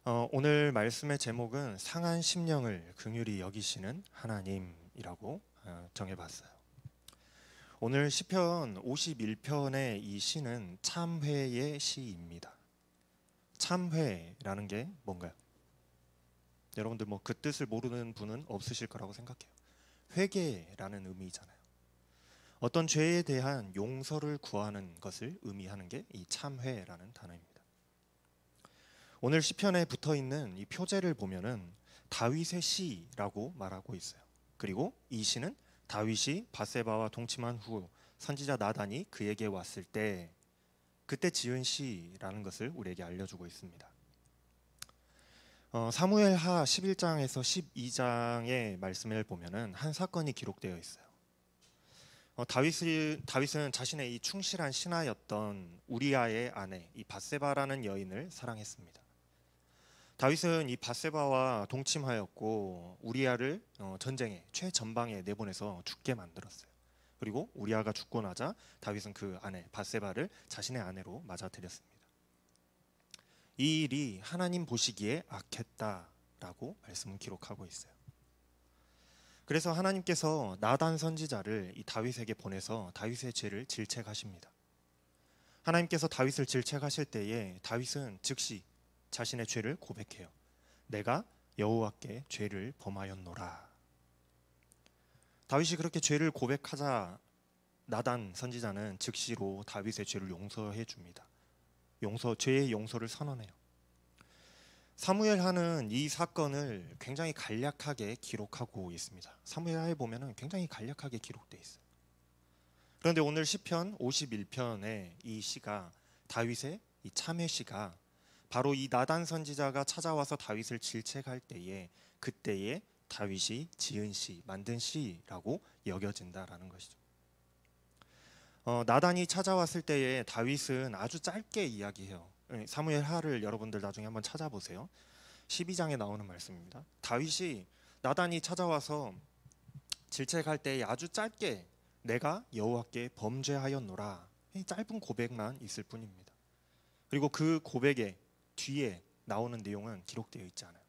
오늘 말씀의 제목은 상한 심령을 긍휼히 여기시는 하나님이라고 정해봤어요. 오늘 시편 51편의 이 시는 참회의 시입니다. 참회라는 게 뭔가요? 여러분들 뭐 그 뜻을 모르는 분은 없으실 거라고 생각해요. 회개라는 의미잖아요. 어떤 죄에 대한 용서를 구하는 것을 의미하는 게 이 참회라는 단어입니다. 오늘 시편에 붙어 있는 이 표제를 보면은 다윗의 시라고 말하고 있어요. 그리고 이 시는 다윗이 밧세바와 동침한 후 선지자 나단이 그에게 왔을 때 그때 지은 시라는 것을 우리에게 알려주고 있습니다. 사무엘하 11장에서 12장의 말씀을 보면은 한 사건이 기록되어 있어요. 다윗은 자신의 이 충실한 신하였던 우리아의 아내 이 밧세바라는 여인을 사랑했습니다. 다윗은 이 밧세바와 동침하였고 우리아를 전쟁의 최전방에 내보내서 죽게 만들었어요. 그리고 우리아가 죽고 나자 다윗은 그 아내 밧세바를 자신의 아내로 맞아들였습니다. 이 일이 하나님 보시기에 악했다라고 말씀은 기록하고 있어요. 그래서 하나님께서 나단 선지자를 이 다윗에게 보내서 다윗의 죄를 질책하십니다. 하나님께서 다윗을 질책하실 때에 다윗은 즉시 자신의 죄를 고백해요. 내가 여호와께 죄를 범하였노라. 다윗이 그렇게 죄를 고백하자 나단 선지자는 즉시로 다윗의 죄를 용서해 줍니다. 죄의 용서를 선언해요. 사무엘하는 이 사건을 굉장히 간략하게 기록하고 있습니다. 사무엘하에 보면은 굉장히 간략하게 기록되어 있어요. 그런데 오늘 시편 51편의 이 시가 다윗의 이 참회 시가 바로 이 나단 선지자가 찾아와서 다윗을 질책할 때에 그때에 다윗이 지은 시, 만든 시라고 여겨진다라는 것이죠. 나단이 찾아왔을 때에 다윗은 아주 짧게 이야기해요. 사무엘하를 여러분들 나중에 한번 찾아보세요. 12장에 나오는 말씀입니다. 다윗이 나단이 찾아와서 질책할 때에 아주 짧게 내가 여호와께 범죄하였노라. 이 짧은 고백만 있을 뿐입니다. 그리고 그 고백에 뒤에 나오는 내용은 기록되어 있지 않아요.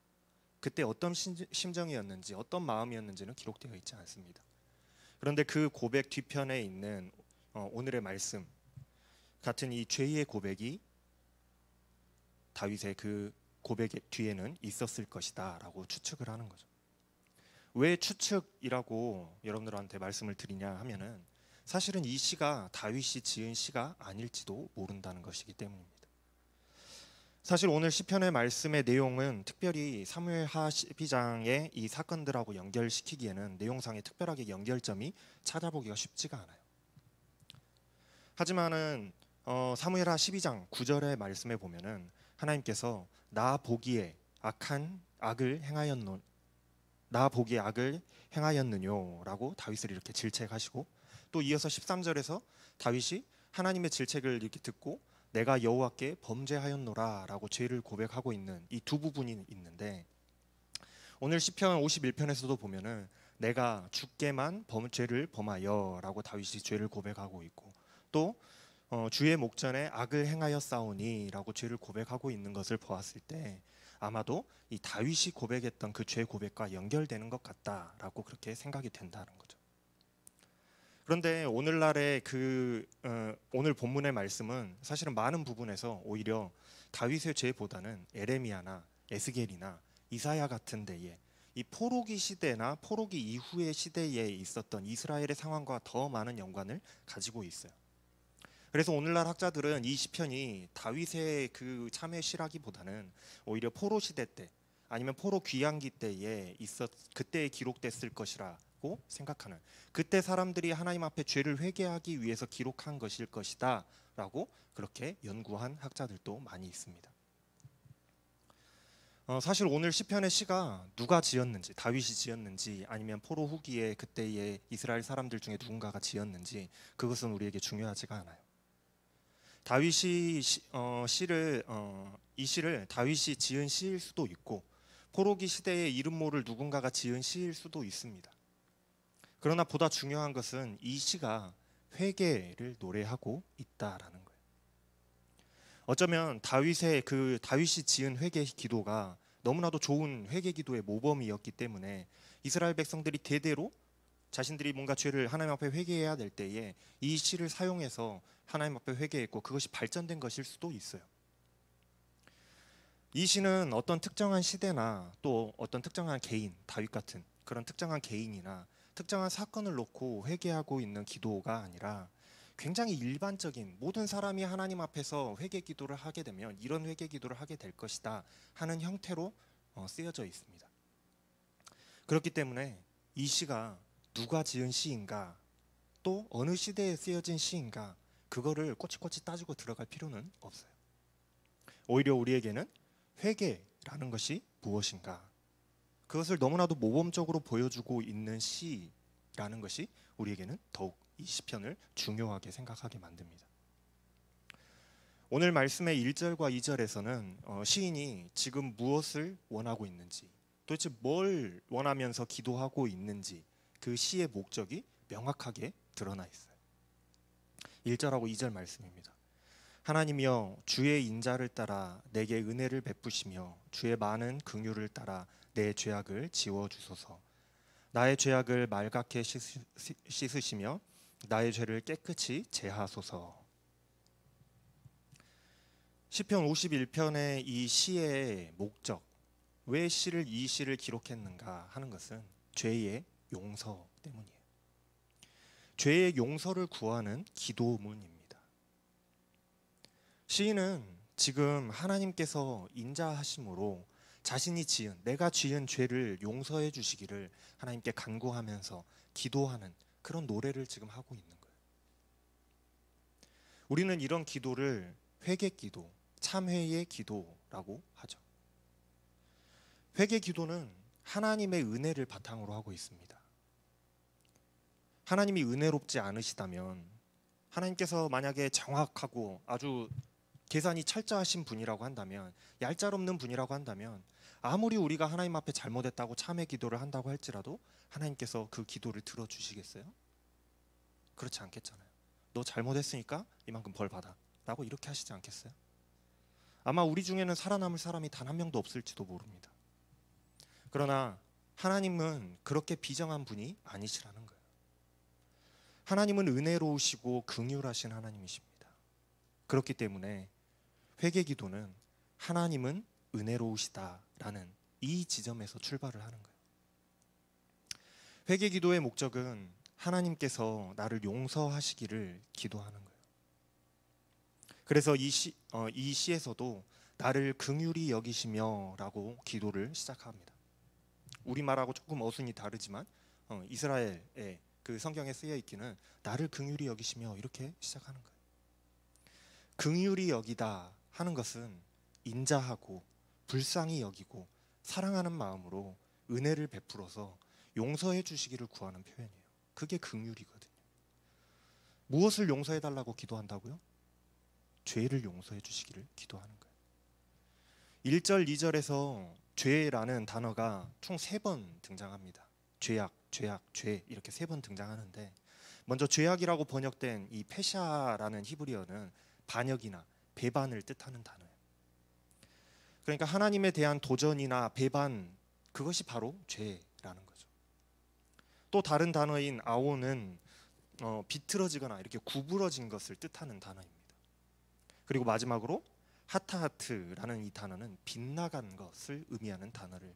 그때 어떤 심정이었는지 어떤 마음이었는지는 기록되어 있지 않습니다. 그런데 그 고백 뒤편에 있는 오늘의 말씀 같은 이 죄의 고백이 다윗의 그 고백의 뒤에는 있었을 것이다 라고 추측을 하는 거죠. 왜 추측이라고 여러분들한테 말씀을 드리냐 하면은 사실은 이 시가 다윗이 지은 시가 아닐지도 모른다는 것이기 때문입니다. 사실 오늘 시편의 말씀의 내용은 특별히 사무엘하 12장의 이 사건들하고 연결시키기에는 내용상에 특별하게 연결점이 찾아보기가 쉽지가 않아요. 하지만은 사무엘하 12장 9절의 말씀에 보면은 하나님께서 나 보기에 악을 행하였느냐라고 다윗을 이렇게 질책하시고 또 이어서 13절에서 다윗이 하나님의 질책을 이렇게 듣고 내가 여호와께 범죄하였노라라고 죄를 고백하고 있는 이 두 부분이 있는데 오늘 시편 51편에서도 보면은 내가 주께만 죄를 범하여라고 다윗이 죄를 고백하고 있고 또 주의 목전에 악을 행하였사오니라고 죄를 고백하고 있는 것을 보았을 때 아마도 이 다윗이 고백했던 그 죄 고백과 연결되는 것 같다라고 그렇게 생각이 된다는 거죠. 그런데 오늘날의 오늘 본문의 말씀은 사실은 많은 부분에서 오히려 다윗의 죄보다는 에레미야나 에스겔이나 이사야 같은 데에 이 포로기 시대나 포로기 이후의 시대에 있었던 이스라엘의 상황과 더 많은 연관을 가지고 있어요. 그래서 오늘날 학자들은 이 시편이 다윗의 그 참회 시라기보다는 오히려 포로 시대 때 아니면 포로 귀환기 때에 그때에 기록됐을 것이라고 생각하는, 그때 사람들이 하나님 앞에 죄를 회개하기 위해서 기록한 것일 것이다라고 그렇게 연구한 학자들도 많이 있습니다. 사실 오늘 시편의 시가 누가 지었는지, 다윗이 지었는지 아니면 포로 후기에 그때의 이스라엘 사람들 중에 누군가가 지었는지 그것은 우리에게 중요하지가 않아요. 다윗이 이 시를 다윗이 지은 시일 수도 있고 포로기 시대의 이름 모를 누군가가 지은 시일 수도 있습니다. 그러나 보다 중요한 것은 이 시가 회개를 노래하고 있다라는 거예요. 어쩌면 다윗이 지은 회개 기도가 너무나도 좋은 회개 기도의 모범이었기 때문에 이스라엘 백성들이 대대로 자신들이 뭔가 죄를 하나님 앞에 회개해야 될 때에 이 시를 사용해서 하나님 앞에 회개했고 그것이 발전된 것일 수도 있어요. 이 시는 어떤 특정한 시대나 또 어떤 특정한 개인, 다윗 같은 그런 특정한 개인이나 특정한 사건을 놓고 회개하고 있는 기도가 아니라 굉장히 일반적인 모든 사람이 하나님 앞에서 회개 기도를 하게 되면 이런 회개 기도를 하게 될 것이다 하는 형태로 쓰여져 있습니다. 그렇기 때문에 이 시가 누가 지은 시인가 또 어느 시대에 쓰여진 시인가 그거를 꼬치꼬치 따지고 들어갈 필요는 없어요. 오히려 우리에게는 회개라는 것이 무엇인가 그것을 너무나도 모범적으로 보여주고 있는 시라는 것이 우리에게는 더욱 이 시편을 중요하게 생각하게 만듭니다. 오늘 말씀의 1절과 2절에서는 시인이 지금 무엇을 원하고 있는지 도대체 뭘 원하면서 기도하고 있는지 그 시의 목적이 명확하게 드러나 있어요. 1절하고 2절 말씀입니다. 하나님이여 주의 인자를 따라 내게 은혜를 베푸시며 주의 많은 긍휼을 따라 내 죄악을 지워주소서. 나의 죄악을 말갛게 씻으시며 나의 죄를 깨끗이 제하소서. 시편 51편의 이 시의 목적, 왜 이 시를 기록했는가 하는 것은 죄의 용서 때문이에요. 죄의 용서를 구하는 기도문입니다. 시인은 지금 하나님께서 인자하심으로 내가 지은 죄를 용서해 주시기를 하나님께 간구하면서 기도하는 그런 노래를 지금 하고 있는 거예요. 우리는 이런 기도를 회개 기도, 참회의 기도라고 하죠. 회개 기도는 하나님의 은혜를 바탕으로 하고 있습니다. 하나님이 은혜롭지 않으시다면 하나님께서 만약에 정확하고 아주 계산이 철저하신 분이라고 한다면 얄짤없는 분이라고 한다면 아무리 우리가 하나님 앞에 잘못했다고 참회 기도를 한다고 할지라도 하나님께서 그 기도를 들어주시겠어요? 그렇지 않겠잖아요. 너 잘못했으니까 이만큼 벌 받아 라고 이렇게 하시지 않겠어요? 아마 우리 중에는 살아남을 사람이 단 한 명도 없을지도 모릅니다. 그러나 하나님은 그렇게 비정한 분이 아니시라는 거예요. 하나님은 은혜로우시고 긍휼하신 하나님이십니다. 그렇기 때문에 회개 기도는 하나님은 은혜로우시다라는 이 지점에서 출발을 하는 거예요. 회개 기도의 목적은 하나님께서 나를 용서하시기를 기도하는 거예요. 그래서 이 시에서도 나를 긍휼히 여기시며라고 기도를 시작합니다. 우리말하고 조금 어순이 다르지만 이스라엘의 그 성경에 쓰여 있기는 나를 긍휼히 여기시며 이렇게 시작하는 거예요. 긍휼히 여기다 하는 것은 인자하고 불쌍히 여기고 사랑하는 마음으로 은혜를 베풀어서 용서해 주시기를 구하는 표현이에요. 그게 긍휼이거든요. 무엇을 용서해 달라고 기도한다고요? 죄를 용서해 주시기를 기도하는 거예요. 1절, 2절에서 죄라는 단어가 총 3번 등장합니다. 죄악, 죄 이렇게 3번 등장하는데 먼저 죄악이라고 번역된 이 페샤라는 히브리어는 반역이나 배반을 뜻하는 단어예요. 그러니까 하나님에 대한 도전이나 배반 그것이 바로 죄라는 거죠. 또 다른 단어인 아오는 비틀어지거나 이렇게 구부러진 것을 뜻하는 단어입니다. 그리고 마지막으로 하타하트라는 이 단어는 빗나간 것을 의미하는 단어예요.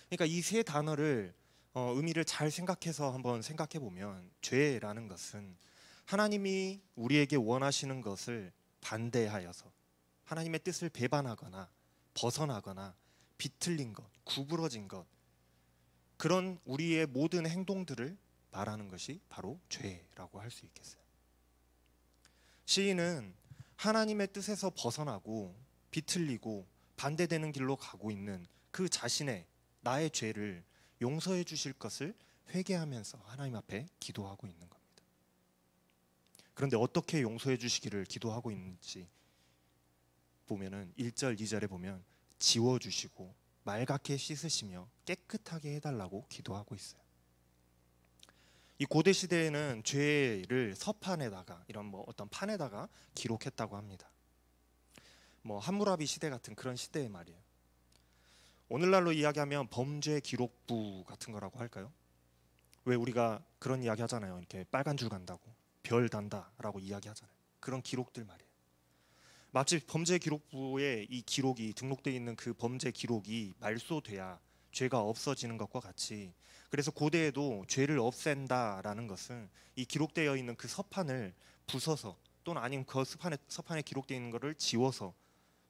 그러니까 이 3단어를 의미를 잘 생각해서 한번 생각해 보면 죄라는 것은 하나님이 우리에게 원하시는 것을 반대하여서 하나님의 뜻을 배반하거나 벗어나거나 비틀린 것, 구부러진 것 그런 우리의 모든 행동들을 말하는 것이 바로 죄라고 할 수 있겠어요. 시인은 하나님의 뜻에서 벗어나고 비틀리고 반대되는 길로 가고 있는 그 자신의 나의 죄를 용서해 주실 것을 회개하면서 하나님 앞에 기도하고 있는 겁니다. 그런데 어떻게 용서해 주시기를 기도하고 있는지 보면은 1절, 2절에 보면 지워 주시고 말갛게 씻으시며 깨끗하게 해달라고 기도하고 있어요. 이 고대 시대에는 죄를 서판에다가 이런 뭐 어떤 판에다가 기록했다고 합니다. 뭐 함무라비 시대 같은 그런 시대의 말이에요. 오늘날로 이야기하면 범죄 기록부 같은 거라고 할까요? 왜 우리가 그런 이야기 하잖아요. 이렇게 빨간 줄 간다고, 별 단다라고 이야기하잖아요. 그런 기록들 말이에요. 마치 범죄 기록부에 이 기록이 등록되어 있는 그 범죄 기록이 말소돼야 죄가 없어지는 것과 같이, 그래서 고대에도 죄를 없앤다라는 것은 이 기록되어 있는 그 서판을 부숴서, 또는 아니면 그 서판에 기록되어 있는 것을 지워서,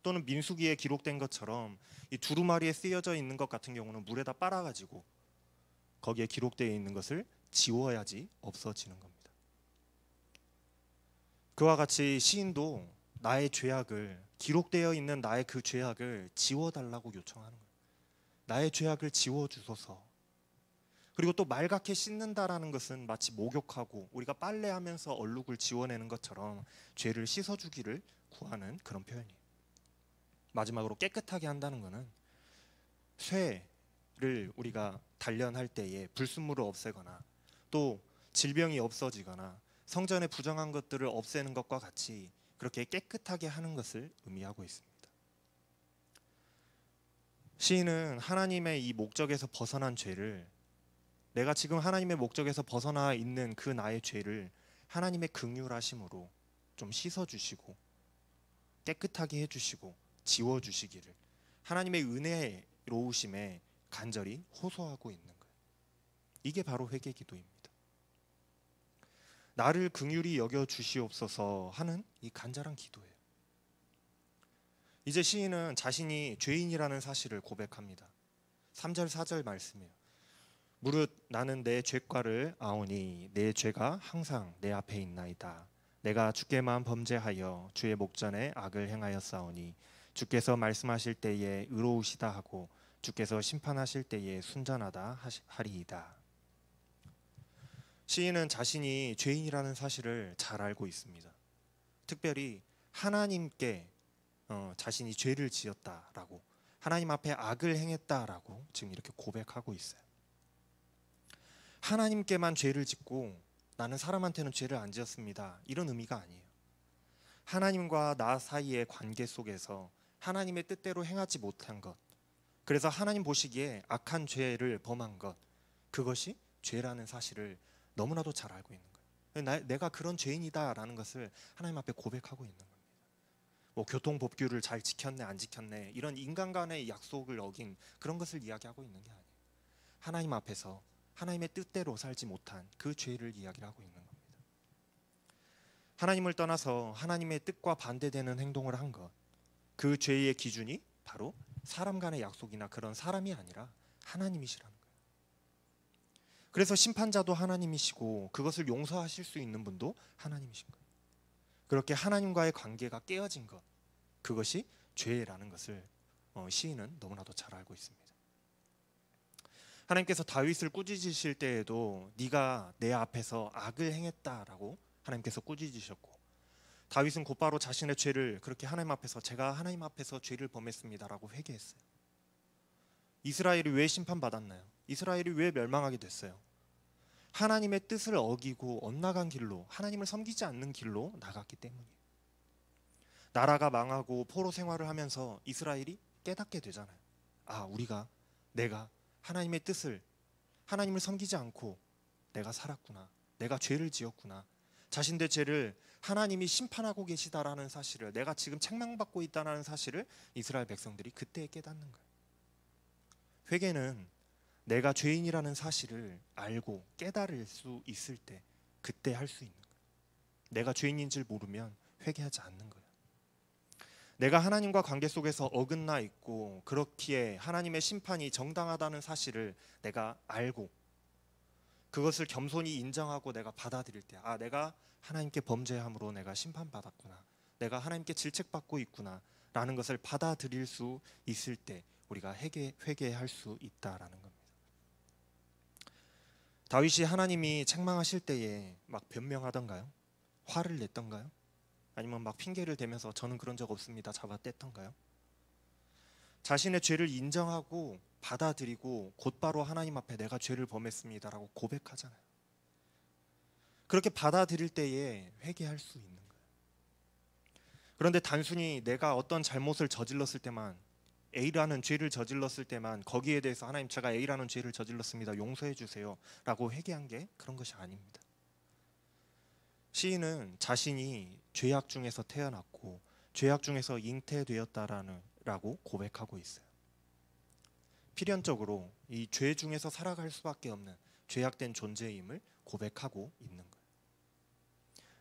또는 민수기에 기록된 것처럼 이 두루마리에 쓰여져 있는 것 같은 경우는 물에다 빨아가지고 거기에 기록되어 있는 것을 지워야지 없어지는 겁니다. 그와 같이 시인도 나의 죄악을, 기록되어 있는 나의 그 죄악을 지워달라고 요청하는 거예요. 나의 죄악을 지워주소서. 그리고 또 말갛게 씻는다라는 것은 마치 목욕하고 우리가 빨래하면서 얼룩을 지워내는 것처럼 죄를 씻어주기를 구하는 그런 표현이에요. 마지막으로 깨끗하게 한다는 것은 쇠를 우리가 단련할 때에 불순물을 없애거나 또 질병이 없어지거나 성전의 부정한 것들을 없애는 것과 같이 그렇게 깨끗하게 하는 것을 의미하고 있습니다. 시인은 하나님의 이 목적에서 벗어난 죄를, 내가 지금 하나님의 목적에서 벗어나 있는 그 나의 죄를 하나님의 긍휼하심으로 좀 씻어주시고 깨끗하게 해주시고 지워주시기를 하나님의 은혜로우심에 간절히 호소하고 있는 거예요. 이게 바로 회개 기도입니다. 나를 긍휼히 여겨 주시옵소서 하는 이 간절한 기도예요. 이제 시인은 자신이 죄인이라는 사실을 고백합니다. 3절 4절 말씀이에요. 무릇 나는 내 죄과를 아오니 내 죄가 항상 내 앞에 있나이다. 내가 주께만 범죄하여 주의 목전에 악을 행하였사오니 주께서 말씀하실 때에 의로우시다 하고 주께서 심판하실 때에 순전하다 하리이다. 시인은 자신이 죄인이라는 사실을 잘 알고 있습니다. 특별히 하나님께 자신이 죄를 지었다라고, 하나님 앞에 악을 행했다라고 지금 이렇게 고백하고 있어요. 하나님께만 죄를 짓고 나는 사람한테는 죄를 안 지었습니다, 이런 의미가 아니에요. 하나님과 나 사이의 관계 속에서 하나님의 뜻대로 행하지 못한 것, 그래서 하나님 보시기에 악한 죄를 범한 것, 그것이 죄라는 사실을 너무나도 잘 알고 있는 거예요. 내가 그런 죄인이다라는 것을 하나님 앞에 고백하고 있는 겁니다. 뭐 교통법규를 잘 지켰네 안 지켰네 이런 인간 간의 약속을 어긴 그런 것을 이야기하고 있는 게 아니에요. 하나님 앞에서 하나님의 뜻대로 살지 못한 그 죄를 이야기를 하고 있는 겁니다. 하나님을 떠나서 하나님의 뜻과 반대되는 행동을 한 것, 그 죄의 기준이 바로 사람 간의 약속이나 그런 사람이 아니라 하나님이시라는 거예요. 그래서 심판자도 하나님이시고 그것을 용서하실 수 있는 분도 하나님이신 거예요. 그렇게 하나님과의 관계가 깨어진 것, 그것이 죄라는 것을 시인은 너무나도 잘 알고 있습니다. 하나님께서 다윗을 꾸짖으실 때에도 네가 내 앞에서 악을 행했다라고 하나님께서 꾸짖으셨고, 다윗은 곧바로 자신의 죄를 그렇게 하나님 앞에서, 제가 하나님 앞에서 죄를 범했습니다라고 회개했어요. 이스라엘이 왜 심판받았나요? 이스라엘이 왜 멸망하게 됐어요? 하나님의 뜻을 어기고 엇나간 길로, 하나님을 섬기지 않는 길로 나갔기 때문이에요. 나라가 망하고 포로 생활을 하면서 이스라엘이 깨닫게 되잖아요. 아, 내가 하나님의 뜻을, 하나님을 섬기지 않고 내가 살았구나, 내가 죄를 지었구나, 자신의 죄를 하나님이 심판하고 계시다라는 사실을, 내가 지금 책망받고 있다는 사실을 이스라엘 백성들이 그때 깨닫는 거예요. 회개는 내가 죄인이라는 사실을 알고 깨달을 수 있을 때 그때 할 수 있는 거예요. 내가 죄인인 줄 모르면 회개하지 않는 거예요. 내가 하나님과 관계 속에서 어긋나 있고 그렇기에 하나님의 심판이 정당하다는 사실을 내가 알고 그것을 겸손히 인정하고 내가 받아들일 때, 아, 내가 하나님께 범죄함으로 내가 심판받았구나, 내가 하나님께 질책받고 있구나 라는 것을 받아들일 수 있을 때 우리가 회개할 수 있다라는 겁니다. 다윗이 하나님이 책망하실 때에 막 변명하던가요? 화를 냈던가요? 아니면 막 핑계를 대면서 저는 그런 적 없습니다 잡아댔던가요? 자신의 죄를 인정하고 받아들이고 곧바로 하나님 앞에 내가 죄를 범했습니다라고 고백하잖아요. 그렇게 받아들일 때에 회개할 수 있는 거예요. 그런데 단순히 내가 어떤 잘못을 저질렀을 때만, A라는 죄를 저질렀을 때만 거기에 대해서 하나님 제가 A라는 죄를 저질렀습니다, 용서해 주세요 라고 회개한 게 그런 것이 아닙니다. 시인은 자신이 죄악 중에서 태어났고 죄악 중에서 잉태되었다라고 고백하고 있어요. 필연적으로 이 죄 중에서 살아갈 수밖에 없는 죄악된 존재임을 고백하고 있는 거예요.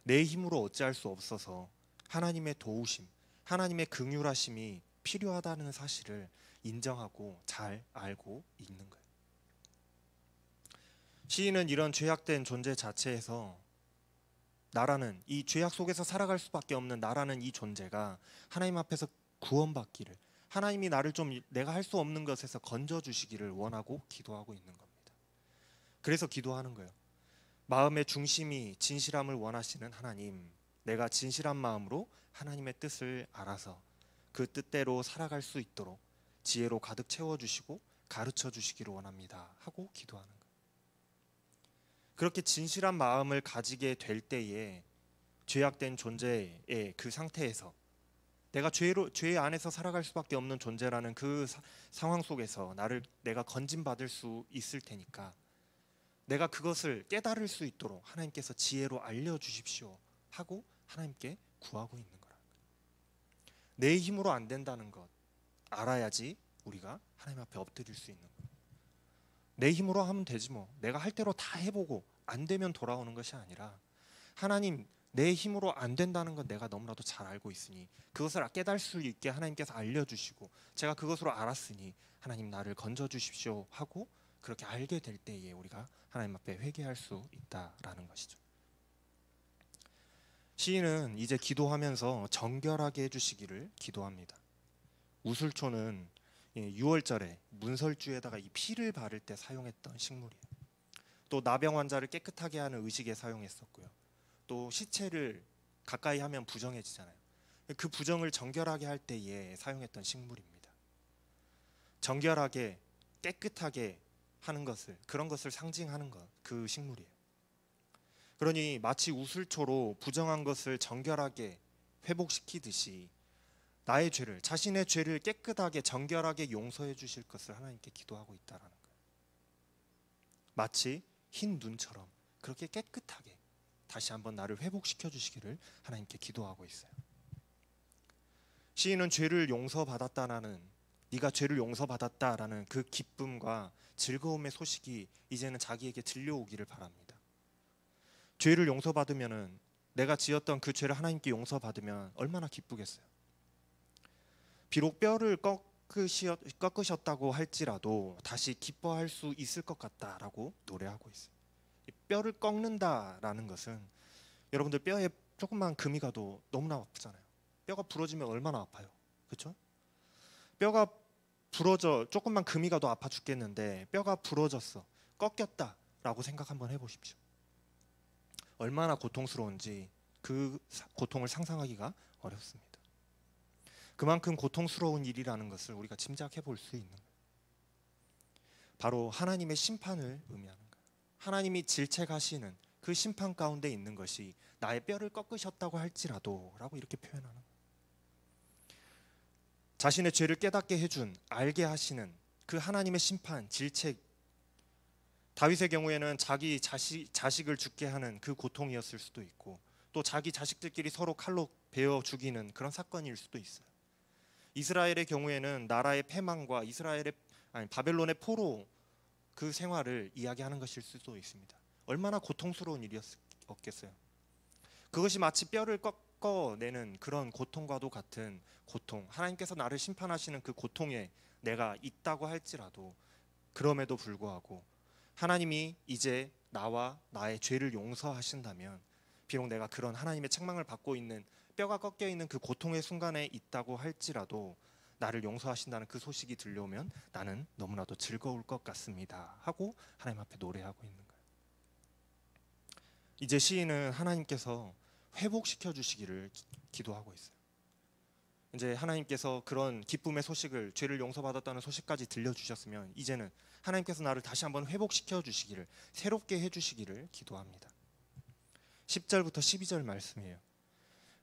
내 힘으로 어찌할 수 없어서 하나님의 도우심, 하나님의 긍휼하심이 필요하다는 사실을 인정하고 잘 알고 있는 거예요. 시인은 이런 죄악된 존재 자체에서 나라는, 이 죄악 속에서 살아갈 수밖에 없는 나라는 이 존재가 하나님 앞에서 구원받기를, 하나님이 나를 좀 내가 할 수 없는 것에서 건져주시기를 원하고 기도하고 있는 겁니다. 그래서 기도하는 거예요. 마음의 중심이 진실함을 원하시는 하나님, 내가 진실한 마음으로 하나님의 뜻을 알아서 그 뜻대로 살아갈 수 있도록 지혜로 가득 채워주시고 가르쳐 주시기를 원합니다 하고 기도하는 거예요. 그렇게 진실한 마음을 가지게 될 때에 죄악된 존재의 그 상태에서 내가 죄 안에서 살아갈 수밖에 없는 존재라는 그 상황 속에서 내가 건진받을 수 있을 테니까 내가 그것을 깨달을 수 있도록 하나님께서 지혜로 알려주십시오 하고 하나님께 구하고 있는 거라. 내 힘으로 안 된다는 것 알아야지 우리가 하나님 앞에 엎드릴 수 있는 거예요. 내 힘으로 하면 되지 뭐, 내가 할 대로 다 해보고 안 되면 돌아오는 것이 아니라 하나님, 내 힘으로 안 된다는 건 내가 너무나도 잘 알고 있으니 그것을 깨달을 수 있게 하나님께서 알려주시고 제가 그것으로 알았으니 하나님 나를 건져주십시오 하고 그렇게 알게 될 때에 우리가 하나님 앞에 회개할 수 있다라는 것이죠. 시인은 이제 기도하면서 정결하게 해주시기를 기도합니다. 우슬초는 6월절에 문설주에다가 이 피를 바를 때 사용했던 식물이에요. 또 나병 환자를 깨끗하게 하는 의식에 사용했었고요. 또 시체를 가까이 하면 부정해지잖아요. 그 부정을 정결하게 할 때에 사용했던 식물입니다. 정결하게 깨끗하게 하는 것을, 그런 것을 상징하는 것, 그 식물이에요. 그러니 마치 우슬초로 부정한 것을 정결하게 회복시키듯이 나의 죄를, 자신의 죄를 깨끗하게 정결하게 용서해 주실 것을 하나님께 기도하고 있다라는 거예요. 마치 흰 눈처럼 그렇게 깨끗하게 다시 한번 나를 회복시켜 주시기를 하나님께 기도하고 있어요. 시인은 죄를 용서받았다라는, 네가 죄를 용서받았다라는 그 기쁨과 즐거움의 소식이 이제는 자기에게 들려오기를 바랍니다. 죄를 용서받으면은, 내가 지었던 그 죄를 하나님께 용서받으면 얼마나 기쁘겠어요. 비록 뼈를 꺾으셨다고 할지라도 다시 기뻐할 수 있을 것 같다라고 노래하고 있어요. 뼈를 꺾는다라는 것은, 여러분들 뼈에 조금만 금이 가도 너무나 아프잖아요. 뼈가 부러지면 얼마나 아파요, 그렇죠? 뼈가 부러져, 조금만 금이 가도 아파 죽겠는데 뼈가 부러졌어, 꺾였다라고 생각 한번 해보십시오. 얼마나 고통스러운지 그 고통을 상상하기가 어렵습니다. 그만큼 고통스러운 일이라는 것을 우리가 짐작해 볼 수 있는 거예요. 바로 하나님의 심판을 의미하는 거예요. 하나님이 질책하시는 그 심판 가운데 있는 것이 나의 뼈를 꺾으셨다고 할지라도 라고 이렇게 표현하는 거예요. 자신의 죄를 깨닫게 해준, 알게 하시는 그 하나님의 심판, 질책, 다윗의 경우에는 자기 자식을 죽게 하는 그 고통이었을 수도 있고, 또 자기 자식들끼리 서로 칼로 베어 죽이는 그런 사건일 수도 있어요. 이스라엘의 경우에는 나라의 패망과 바벨론의 포로 그 생활을 이야기하는 것일 수도 있습니다. 얼마나 고통스러운 일이었겠어요. 그것이 마치 뼈를 꺾어내는 그런 고통과도 같은 고통, 하나님께서 나를 심판하시는 그 고통에 내가 있다고 할지라도, 그럼에도 불구하고 하나님이 이제 나와 나의 죄를 용서하신다면, 비록 내가 그런 하나님의 책망을 받고 있는, 뼈가 꺾여 있는 그 고통의 순간에 있다고 할지라도 나를 용서하신다는 그 소식이 들려오면 나는 너무나도 즐거울 것 같습니다 하고 하나님 앞에 노래하고 있는 거예요. 이제 시인은 하나님께서 회복시켜 주시기를 기도하고 있어요. 이제 하나님께서 그런 기쁨의 소식을, 죄를 용서받았다는 소식까지 들려주셨으면 이제는 하나님께서 나를 다시 한번 회복시켜 주시기를, 새롭게 해주시기를 기도합니다. 10절부터 12절 말씀이에요.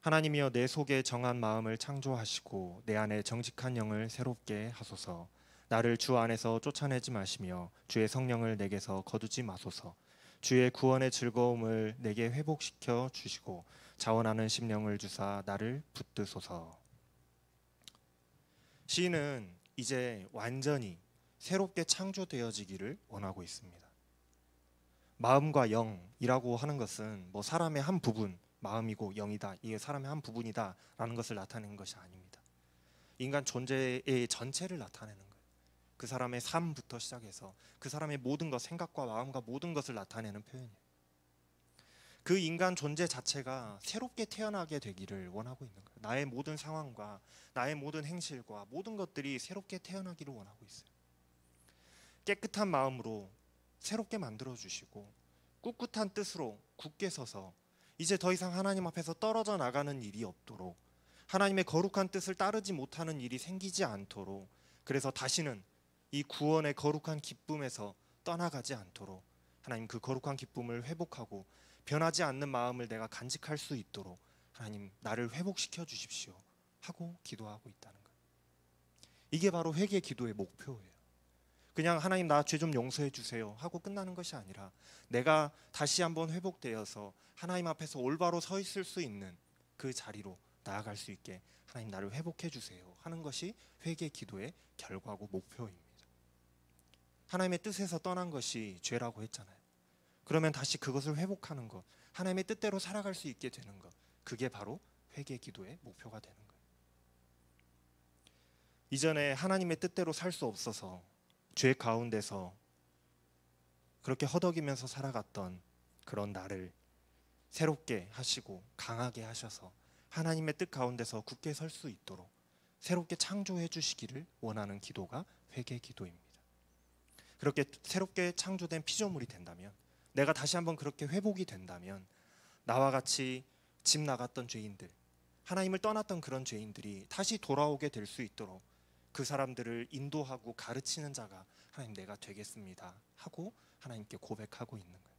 하나님이여 내 속에 정한 마음을 창조하시고 내 안에 정직한 영을 새롭게 하소서. 나를 주 안에서 쫓아내지 마시며 주의 성령을 내게서 거두지 마소서. 주의 구원의 즐거움을 내게 회복시켜 주시고 자원하는 심령을 주사 나를 붙드소서. 시인은 이제 완전히 새롭게 창조되어지기를 원하고 있습니다. 마음과 영이라고 하는 것은 뭐 사람의 한 부분, 마음이고 영이다, 이게 사람의 한 부분이다라는 것을 나타내는 것이 아닙니다. 인간 존재의 전체를 나타내는 거예요. 그 사람의 삶부터 시작해서 그 사람의 모든 것, 생각과 마음과 모든 것을 나타내는 표현이에요. 그 인간 존재 자체가 새롭게 태어나게 되기를 원하고 있는 거예요. 나의 모든 상황과 나의 모든 행실과 모든 것들이 새롭게 태어나기를 원하고 있어요. 깨끗한 마음으로 새롭게 만들어 주시고 꿋꿋한 뜻으로 굳게 서서 이제 더 이상 하나님 앞에서 떨어져 나가는 일이 없도록, 하나님의 거룩한 뜻을 따르지 못하는 일이 생기지 않도록, 그래서 다시는 이 구원의 거룩한 기쁨에서 떠나가지 않도록 하나님 그 거룩한 기쁨을 회복하고 변하지 않는 마음을 내가 간직할 수 있도록 하나님 나를 회복시켜 주십시오 하고 기도하고 있다는 거예요. 이게 바로 회개 기도의 목표예요. 그냥 하나님 나 죄 좀 용서해 주세요 하고 끝나는 것이 아니라 내가 다시 한번 회복되어서 하나님 앞에서 올바로 서 있을 수 있는 그 자리로 나아갈 수 있게 하나님 나를 회복해 주세요 하는 것이 회개 기도의 결과고 목표입니다. 하나님의 뜻에서 떠난 것이 죄라고 했잖아요. 그러면 다시 그것을 회복하는 것, 하나님의 뜻대로 살아갈 수 있게 되는 것, 그게 바로 회개 기도의 목표가 되는 거예요. 이전에 하나님의 뜻대로 살 수 없어서 죄 가운데서 그렇게 허덕이면서 살아갔던 그런 나를 새롭게 하시고 강하게 하셔서 하나님의 뜻 가운데서 굳게 설 수 있도록 새롭게 창조해 주시기를 원하는 기도가 회개 기도입니다. 그렇게 새롭게 창조된 피조물이 된다면, 내가 다시 한번 그렇게 회복이 된다면 나와 같이 집 나갔던 죄인들, 하나님을 떠났던 그런 죄인들이 다시 돌아오게 될 수 있도록 그 사람들을 인도하고 가르치는 자가 하나님 내가 되겠습니다 하고 하나님께 고백하고 있는 거예요.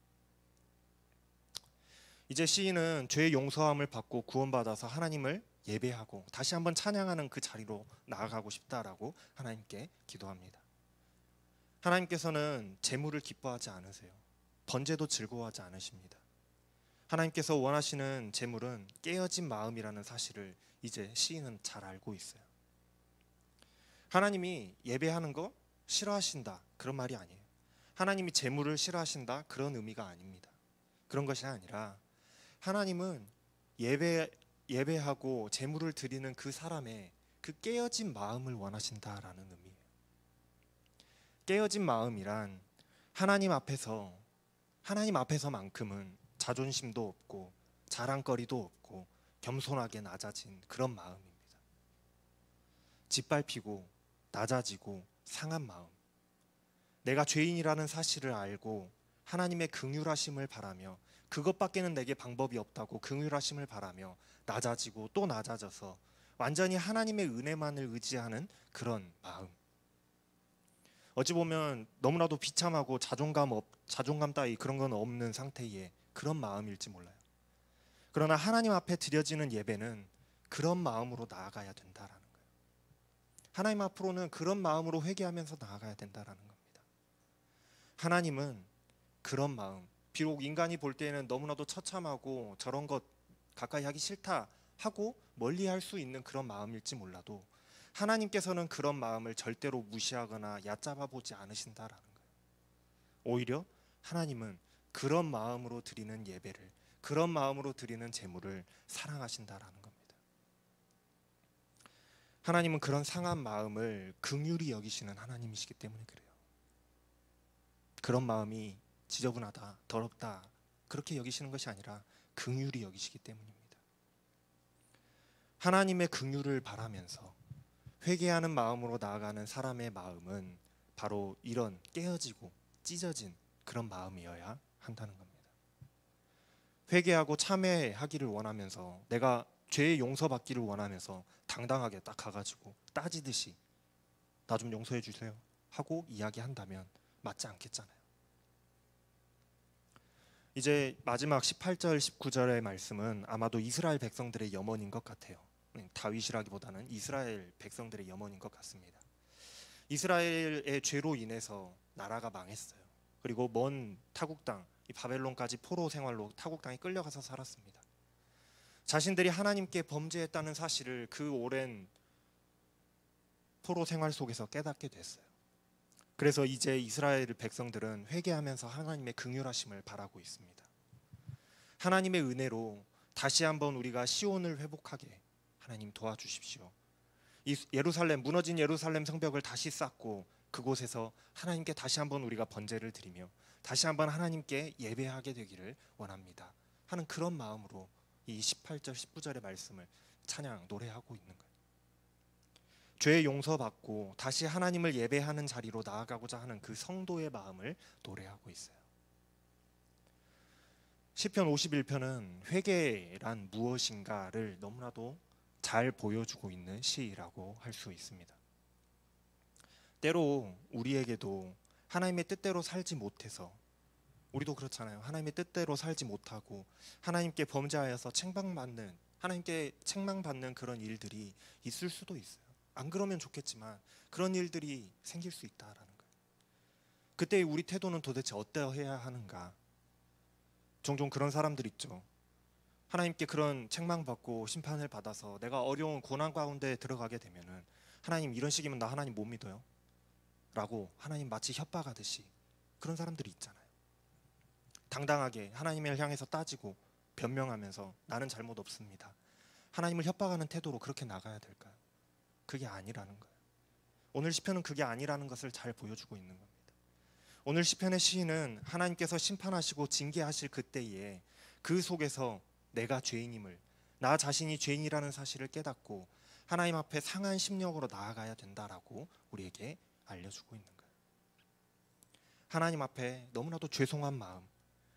이제 시인은 죄의 용서함을 받고 구원받아서 하나님을 예배하고 다시 한번 찬양하는 그 자리로 나아가고 싶다라고 하나님께 기도합니다. 하나님께서는 재물을 기뻐하지 않으세요. 번제도 즐거워하지 않으십니다. 하나님께서 원하시는 재물은 깨어진 마음이라는 사실을 이제 시인은 잘 알고 있어요. 하나님이 예배하는 거 싫어하신다 그런 말이 아니에요. 하나님이 재물을 싫어하신다 그런 의미가 아닙니다. 그런 것이 아니라 하나님은 예배하고 재물을 드리는 그 사람의 그 깨어진 마음을 원하신다라는 의미예요. 깨어진 마음이란 하나님 앞에서만큼은 자존심도 없고 자랑거리도 없고 겸손하게 낮아진 그런 마음입니다. 짓밟히고 낮아지고 상한 마음, 내가 죄인이라는 사실을 알고 하나님의 긍휼하심을 바라며 그것밖에는 내게 방법이 없다고 긍휼하심을 바라며 낮아지고 또 낮아져서 완전히 하나님의 은혜만을 의지하는 그런 마음. 어찌 보면 너무나도 비참하고 자존감 따위 그런 건 없는 상태의 그런 마음일지 몰라요. 그러나 하나님 앞에 드려지는 예배는 그런 마음으로 나아가야 된다라는 거예요. 하나님 앞으로는 그런 마음으로 회개하면서 나아가야 된다라는 겁니다. 하나님은 그런 마음, 비록 인간이 볼 때에는 너무나도 처참하고 저런 것 가까이 하기 싫다 하고 멀리할 수 있는 그런 마음일지 몰라도 하나님께서는 그런 마음을 절대로 무시하거나 얕잡아 보지 않으신다라는 거예요. 오히려 하나님은 그런 마음으로 드리는 예배를, 그런 마음으로 드리는 제물을 사랑하신다라는 겁니다. 하나님은 그런 상한 마음을 긍휼히 여기시는 하나님이시기 때문에 그래요. 그런 마음이 지저분하다, 더럽다 그렇게 여기시는 것이 아니라 긍휼히 여기시기 때문입니다. 하나님의 긍휼을 바라면서 회개하는 마음으로 나아가는 사람의 마음은 바로 이런 깨어지고 찢어진 그런 마음이어야 한다는 겁니다. 회개하고 참회하기를 원하면서, 내가 죄의 용서받기를 원하면서 당당하게 딱 가가지고 따지듯이 나 좀 용서해 주세요. 하고 이야기한다면 맞지 않겠잖아요. 이제 마지막 18절 19절의 말씀은 아마도 이스라엘 백성들의 염원인 것 같아요. 다윗이라기보다는 이스라엘 백성들의 염원인 것 같습니다. 이스라엘의 죄로 인해서 나라가 망했어요. 그리고 먼 타국 땅, 이 바벨론까지 포로 생활로 타국 땅에 끌려가서 살았습니다. 자신들이 하나님께 범죄했다는 사실을 그 오랜 포로 생활 속에서 깨닫게 됐어요. 그래서 이제 이스라엘 백성들은 회개하면서 하나님의 긍휼하심을 바라고 있습니다. 하나님의 은혜로 다시 한번 우리가 시온을 회복하게 하나님 도와주십시오. 이 예루살렘, 무너진 예루살렘 성벽을 다시 쌓고 그곳에서 하나님께 다시 한번 우리가 번제를 드리며 다시 한번 하나님께 예배하게 되기를 원합니다 하는 그런 마음으로 이 18절 19절의 말씀을 찬양 노래하고 있는 거예요. 죄 용서받고 다시 하나님을 예배하는 자리로 나아가고자 하는 그 성도의 마음을 노래하고 있어요. 시편 51편은 회개란 무엇인가를 너무나도 잘 보여주고 있는 시라고 할 수 있습니다. 때로 우리에게도 하나님의 뜻대로 살지 못해서, 우리도 그렇잖아요. 하나님의 뜻대로 살지 못하고 하나님께 범죄하여서 하나님께 책망받는 그런 일들이 있을 수도 있어요. 안 그러면 좋겠지만 그런 일들이 생길 수 있다라는 거예요. 그때 우리 태도는 도대체 어떠해야 하는가? 종종 그런 사람들 있죠. 하나님께 그런 책망받고 심판을 받아서 내가 어려운 고난 가운데 들어가게 되면은 하나님 이런 식이면 나 하나님 못 믿어요 라고 하나님 마치 협박하듯이 그런 사람들이 있잖아요. 당당하게 하나님을 향해서 따지고 변명하면서 나는 잘못 없습니다. 하나님을 협박하는 태도로 그렇게 나가야 될까요? 그게 아니라는 거예요. 오늘 시편은 그게 아니라는 것을 잘 보여주고 있는 겁니다. 오늘 시편의 시인은 하나님께서 심판하시고 징계하실 그때에 그 속에서 내가 죄인임을, 나 자신이 죄인이라는 사실을 깨닫고 하나님 앞에 상한 심령으로 나아가야 된다라고 우리에게 알려주고 있는 거예요. 하나님 앞에 너무나도 죄송한 마음,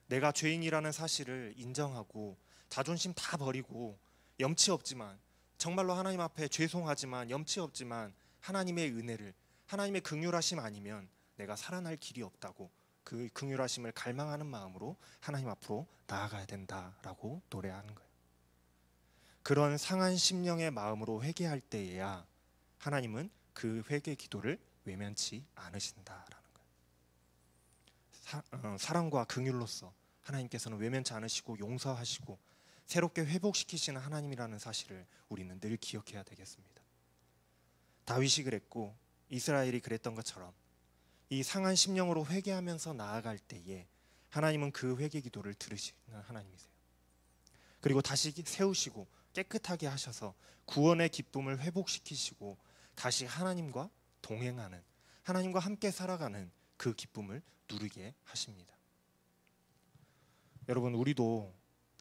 내가 죄인이라는 사실을 인정하고 자존심 다 버리고 염치 없지만, 정말로 하나님 앞에 죄송하지만 염치 없지만 하나님의 은혜를, 하나님의 긍휼하심 아니면 내가 살아날 길이 없다고 그 긍휼하심을 갈망하는 마음으로 하나님 앞으로 나아가야 된다라고 노래하는 거예요. 그런 상한 심령의 마음으로 회개할 때에야 하나님은 그 회개 기도를 외면치 않으신다라는 거예요. 사랑과 긍휼로서 하나님께서는 외면치 않으시고 용서하시고 새롭게 회복시키시는 하나님이라는 사실을 우리는 늘 기억해야 되겠습니다. 다윗이 그랬고 이스라엘이 그랬던 것처럼 이 상한 심령으로 회개하면서 나아갈 때에 하나님은 그 회개 기도를 들으시는 하나님이세요. 그리고 다시 세우시고 깨끗하게 하셔서 구원의 기쁨을 회복시키시고 다시 하나님과 동행하는, 하나님과 함께 살아가는 그 기쁨을 누리게 하십니다. 여러분, 우리도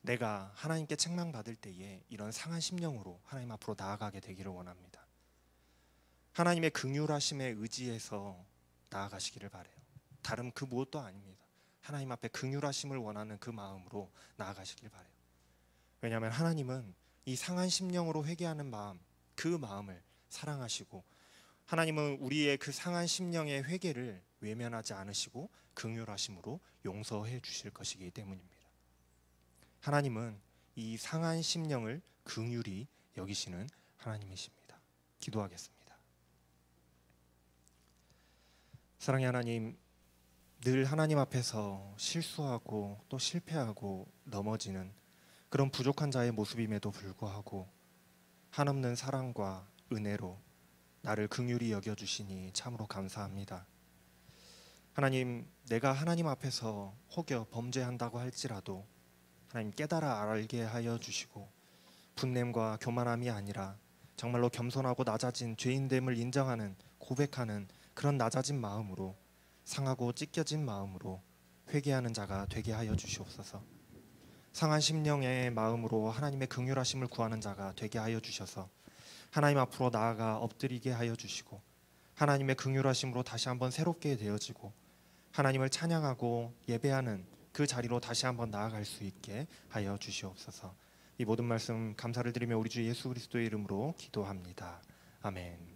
내가 하나님께 책망받을 때에 이런 상한 심령으로 하나님 앞으로 나아가게 되기를 원합니다. 하나님의 긍휼하심에 의지해서 나아가시기를 바라요. 다른 그 무엇도 아닙니다. 하나님 앞에 긍휼하심을 원하는 그 마음으로 나아가시길 바라요. 왜냐하면 하나님은 이 상한 심령으로 회개하는 마음, 그 마음을 사랑하시고 하나님은 우리의 그 상한 심령의 회개를 외면하지 않으시고 긍휼하심으로 용서해 주실 것이기 때문입니다. 하나님은 이 상한 심령을 긍휼히 여기시는 하나님이십니다. 기도하겠습니다. 사랑의 하나님, 늘 하나님 앞에서 실수하고 또 실패하고 넘어지는 그런 부족한 자의 모습임에도 불구하고 한없는 사랑과 은혜로 나를 긍휼히 여겨주시니 참으로 감사합니다. 하나님, 내가 하나님 앞에서 혹여 범죄한다고 할지라도 하나님 깨달아 알게 하여 주시고 분냄과 교만함이 아니라 정말로 겸손하고 낮아진 죄인됨을 인정하는, 고백하는 그런 낮아진 마음으로, 상하고 찢겨진 마음으로 회개하는 자가 되게 하여 주시옵소서. 상한 심령의 마음으로 하나님의 긍휼하심을 구하는 자가 되게 하여 주셔서 하나님 앞으로 나아가 엎드리게 하여 주시고 하나님의 긍휼하심으로 다시 한번 새롭게 되어지고 하나님을 찬양하고 예배하는 그 자리로 다시 한번 나아갈 수 있게 하여 주시옵소서. 이 모든 말씀 감사를 드리며 우리 주 예수 그리스도의 이름으로 기도합니다. 아멘.